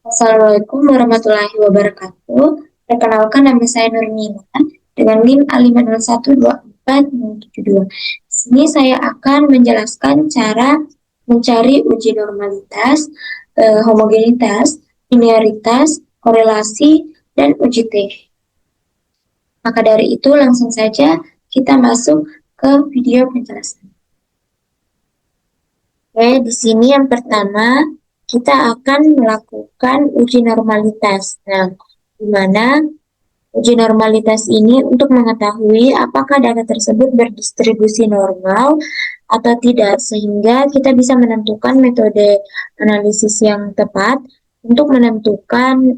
Assalamualaikum warahmatullahi wabarakatuh. Perkenalkan nama saya Nurmina dengan NIM A5012472. Di sini saya akan menjelaskan cara mencari uji normalitas, homogenitas, linearitas, korelasi, dan uji T. Maka dari itu langsung saja kita masuk ke video penjelasan. Oke, di sini yang pertama kita akan melakukan uji normalitas. Nah, di mana uji normalitas ini untuk mengetahui apakah data tersebut berdistribusi normal atau tidak, sehingga kita bisa menentukan metode analisis yang tepat untuk menentukan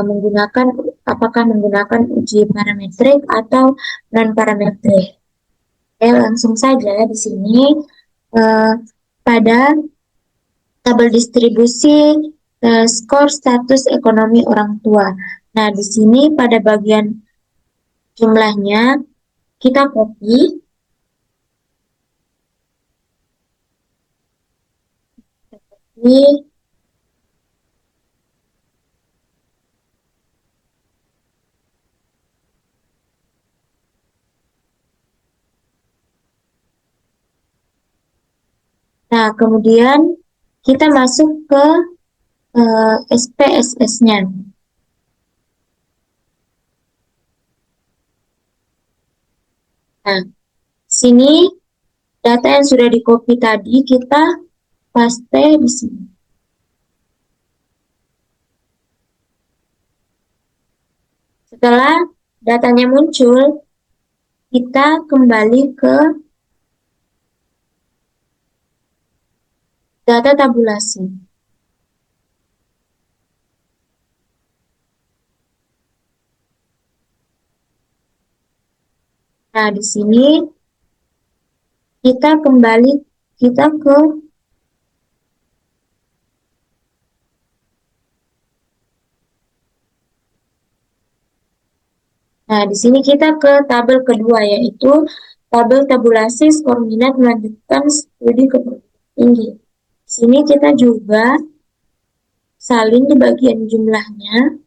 menggunakan apakah menggunakan uji parametrik atau non parametrik. Oke, langsung saja di sini uh, pada tabel distribusi skor status ekonomi orang tua. Nah, di sini pada bagian jumlahnya kita copy. Ini, nah kemudian kita masuk ke SPSS-nya. Nah, sini data yang sudah di copy tadi kita paste di sini. Setelah datanya muncul, kita kembali ke data tabulasi. Nah, di sini kita kembali ke Nah, di sini kita ke tabel kedua, yaitu tabel tabulasi skor minat melanjutkan studi ke perguruan tinggi. Di sini kita juga salin di bagian jumlahnya.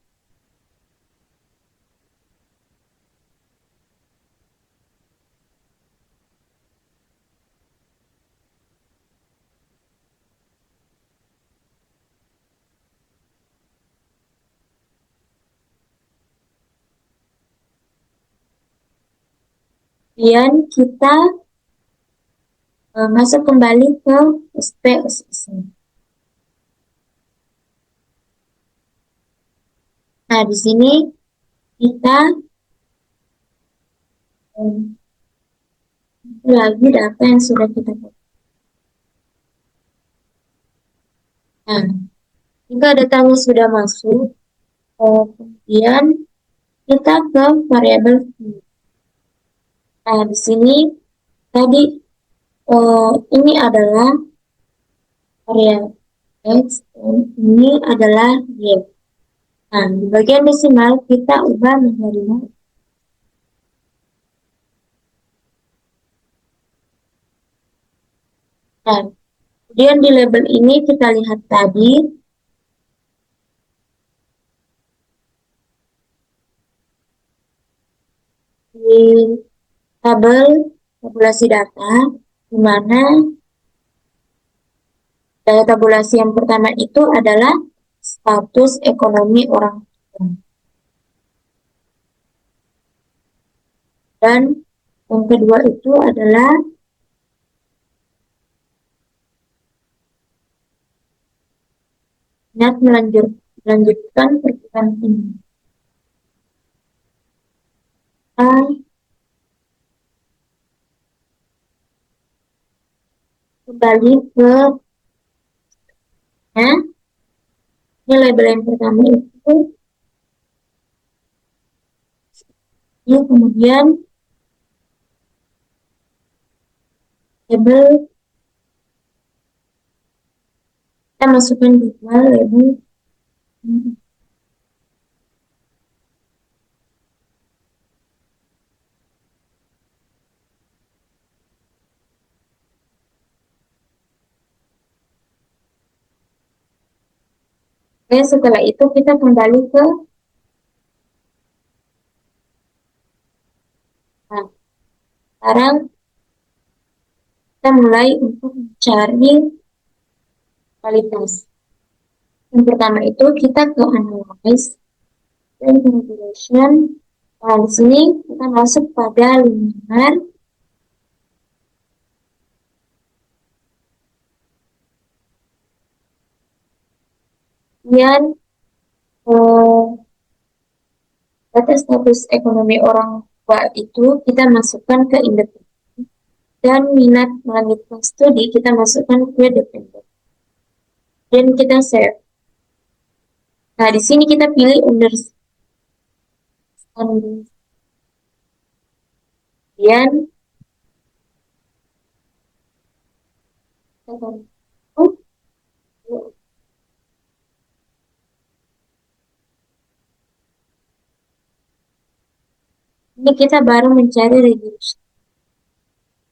Kemudian kita masuk kembali ke SPSS. Nah, di sini kita lagi data yang sudah kita buat. Nah, jika datanya sudah masuk, kemudian kita ke variabel V. Nah, di sini tadi ini adalah variabel X dan ini adalah Y. Nah, di bagian desimal kita ubah menjadi 0. Nah, kemudian di label ini kita lihat tadi di tabel tabulasi data, di mana data tabulasi yang pertama itu adalah status ekonomi orang tua. Dan yang kedua itu adalah minat melanjutkan perguruan tinggi. Kembali ke ini label yang pertama itu, ini kemudian label kita masukkan juga label Setelah itu kita kembali ke nah, sekarang kita mulai untuk mencari kualitas. Yang pertama itu kita ke analyze dan configuration. Nah, di sini kita masuk pada linear dan data status ekonomi orang tua itu kita masukkan ke independen dan minat melanjutkan studi kita masukkan ke dependent dan kita save. Nah, di sini kita pilih understanding dan ini kita baru mencari reduction.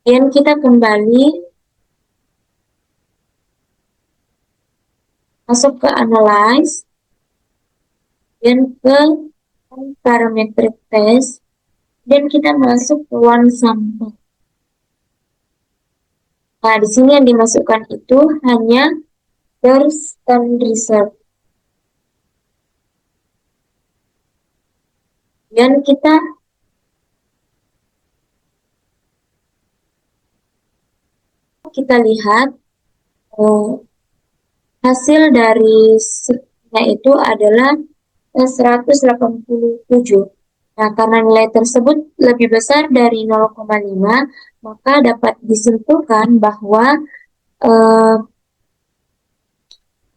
Dan kita kembali masuk ke analyze dan ke parametric test dan kita masuk ke one sample. Nah, di sini yang dimasukkan itu hanya first and result. Dan kita lihat hasil dari nya itu adalah 187. Nah, karena nilai tersebut lebih besar dari 0,5, maka dapat disimpulkan bahwa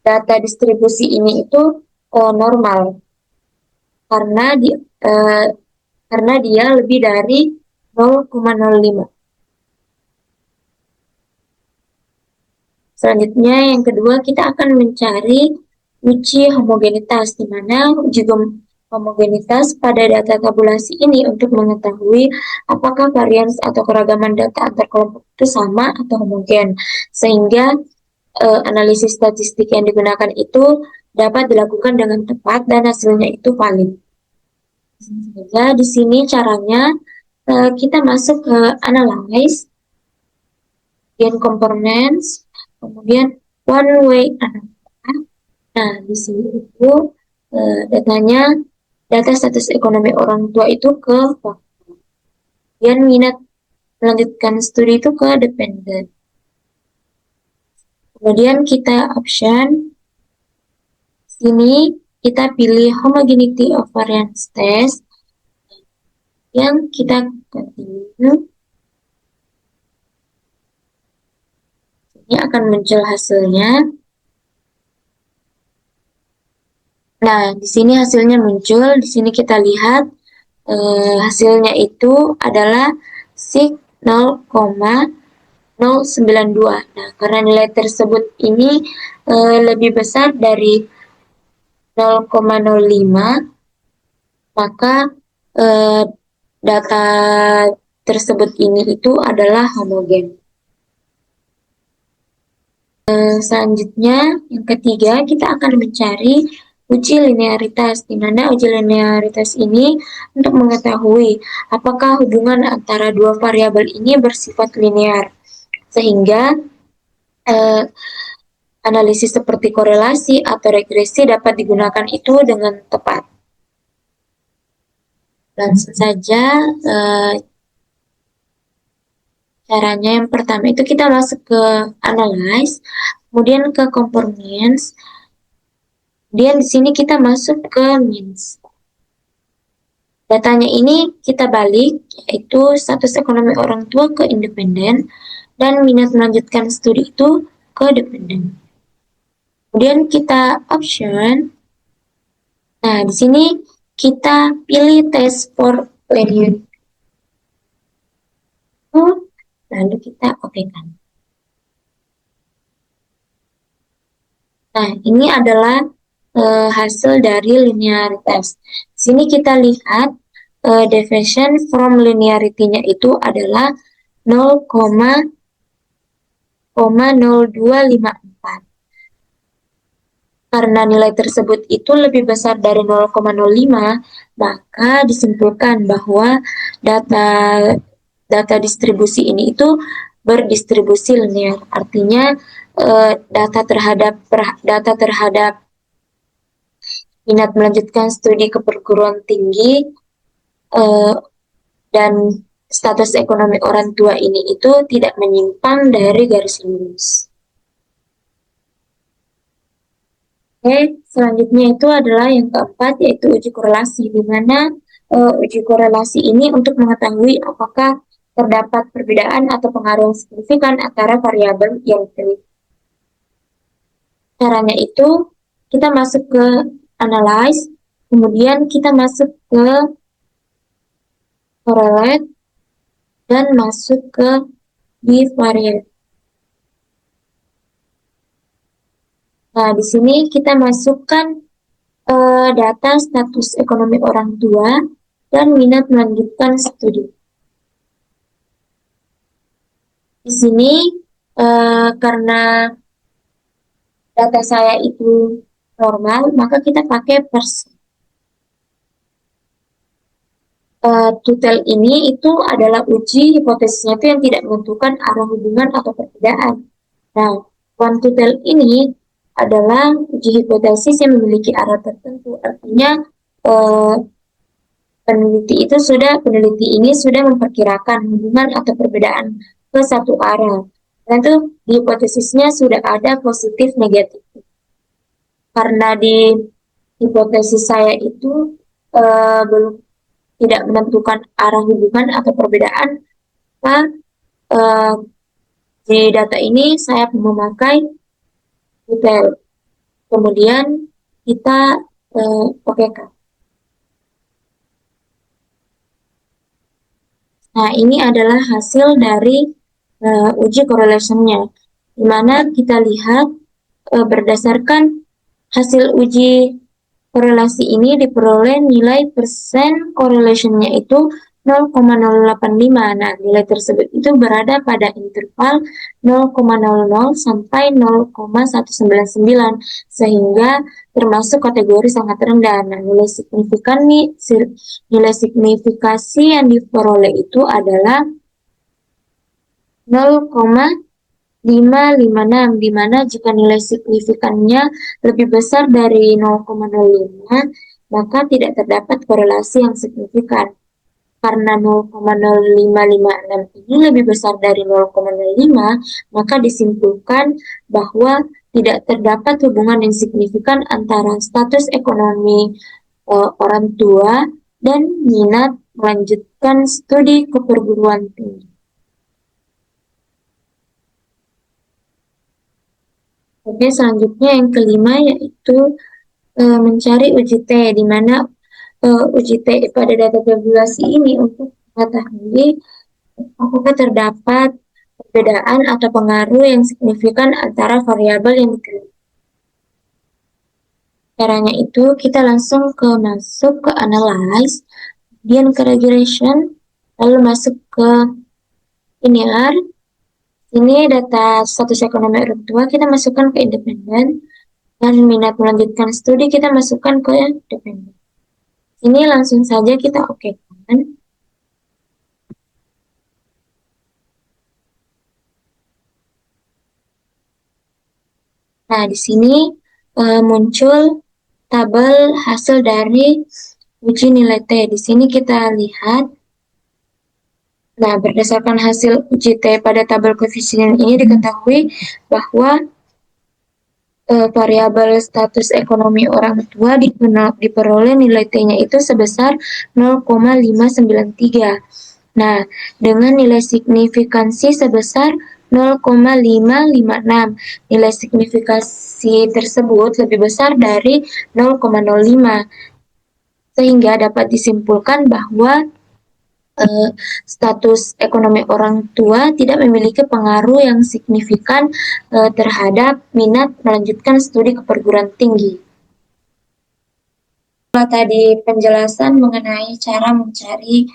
data distribusi ini itu normal karena dia lebih dari 0,05. Selanjutnya yang kedua kita akan mencari uji homogenitas, di mana uji homogenitas pada data tabulasi ini untuk mengetahui apakah varians atau keragaman data antar kelompok itu sama atau homogen, sehingga analisis statistik yang digunakan itu dapat dilakukan dengan tepat dan hasilnya itu valid. Sehingga di sini caranya kita masuk ke analyze, gain components, kemudian one way analysis. Nah, di sini itu datanya data status ekonomi orang tua itu ke faktor. Dan minat melanjutkan studi itu ke dependent. Kemudian kita option sini kita pilih homogeneity of variance test yang kita continue. Ini akan muncul hasilnya. Nah, di sini hasilnya muncul. Di sini kita lihat hasilnya itu adalah sig 0,092. Nah, karena nilai tersebut ini lebih besar dari 0,05, maka data tersebut ini itu adalah homogen. Selanjutnya, yang ketiga, kita akan mencari uji linearitas, di mana uji linearitas ini untuk mengetahui apakah hubungan antara dua variabel ini bersifat linear, sehingga analisis seperti korelasi atau regresi dapat digunakan itu dengan tepat. Langsung saja caranya yang pertama itu kita masuk ke analyze, kemudian ke components, kemudian di sini kita masuk ke means. Datanya ini kita balik, yaitu status ekonomi orang tua ke independen dan minat melanjutkan studi itu ke dependen. Kemudian kita option. Nah, di sini kita pilih test for linear. Lalu kita okekan. Nah, ini adalah hasil dari linearitas. Di sini kita lihat deviation from linearity-nya itu adalah 0,0254. Karena nilai tersebut itu lebih besar dari 0,05, maka disimpulkan bahwa data data distribusi ini itu berdistribusi linear. Artinya data terhadap minat melanjutkan studi ke perguruan tinggi eh, dan status ekonomi orang tua ini itu tidak menyimpang dari garis lurus. Oke, selanjutnya itu adalah yang keempat, yaitu uji korelasi, di mana uji korelasi ini untuk mengetahui apakah terdapat perbedaan atau pengaruh yang signifikan antara variabel yang diteliti. Caranya itu kita masuk ke analyze, kemudian kita masuk ke correlate, dan masuk ke bivariate. Nah, di sini kita masukkan data status ekonomi orang tua dan minat melanjutkan studi. Di sini karena data saya itu normal, maka kita pakai persen. Tutel ini itu adalah uji hipotesisnya itu yang tidak menentukan arah hubungan atau perbedaan. Nah, one tutel ini adalah uji hipotesis yang memiliki arah tertentu. Artinya eh, peneliti ini sudah memperkirakan hubungan atau perbedaan ke satu arah. Dan itu di hipotesisnya sudah ada positif negatif. Karena di hipotesis saya itu belum tidak menentukan arah hubungan atau perbedaan, maka di data ini saya memakai detail. Kemudian kita pakaikan. Nah, ini adalah hasil dari uji correlation-nya, di mana kita lihat berdasarkan hasil uji korelasi ini diperoleh nilai persen correlation-nya itu 0,085. Nah, nilai tersebut itu berada pada interval 0,00 sampai 0,199, sehingga termasuk kategori sangat rendah. Nah, nilai signifikasi yang diperoleh itu adalah 0,556, di mana jika nilai signifikannya lebih besar dari 0,05, maka tidak terdapat korelasi yang signifikan. Karena 0,0556 ini lebih besar dari 0,05, maka disimpulkan bahwa tidak terdapat hubungan yang signifikan antara status ekonomi orang tua dan minat melanjutkan studi ke perguruan tinggi. Oke, selanjutnya yang kelima yaitu mencari uji T, di mana uji T pada data tabulasi ini untuk mengetahui apakah terdapat perbedaan atau pengaruh yang signifikan antara variabel yang diteliti. Caranya itu kita langsung masuk ke analyze, kemudian ke regression, lalu masuk ke linear. Ini data status ekonomi orang tua kita masukkan ke independen, dan minat melanjutkan studi kita masukkan ke independen. Ini langsung saja kita okekan. Nah, di sini muncul tabel hasil dari uji nilai T. Di sini kita lihat. Nah, berdasarkan hasil uji T pada tabel koefisien ini diketahui bahwa variabel status ekonomi orang tua diperoleh nilai T-nya itu sebesar 0,593. Nah, dengan nilai signifikansi sebesar 0,556. Nilai signifikasi tersebut lebih besar dari 0,05. Sehingga dapat disimpulkan bahwa status ekonomi orang tua tidak memiliki pengaruh yang signifikan terhadap minat melanjutkan studi ke perguruan tinggi. Tadi penjelasan mengenai cara mencari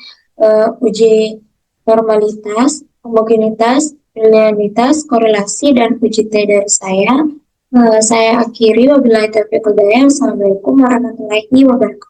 uji normalitas, homogenitas, linearitas, korelasi, dan uji T dari saya. Saya akhiri wabillahi taufiq wal hidayah. Assalamualaikum warahmatullahi wabarakatuh.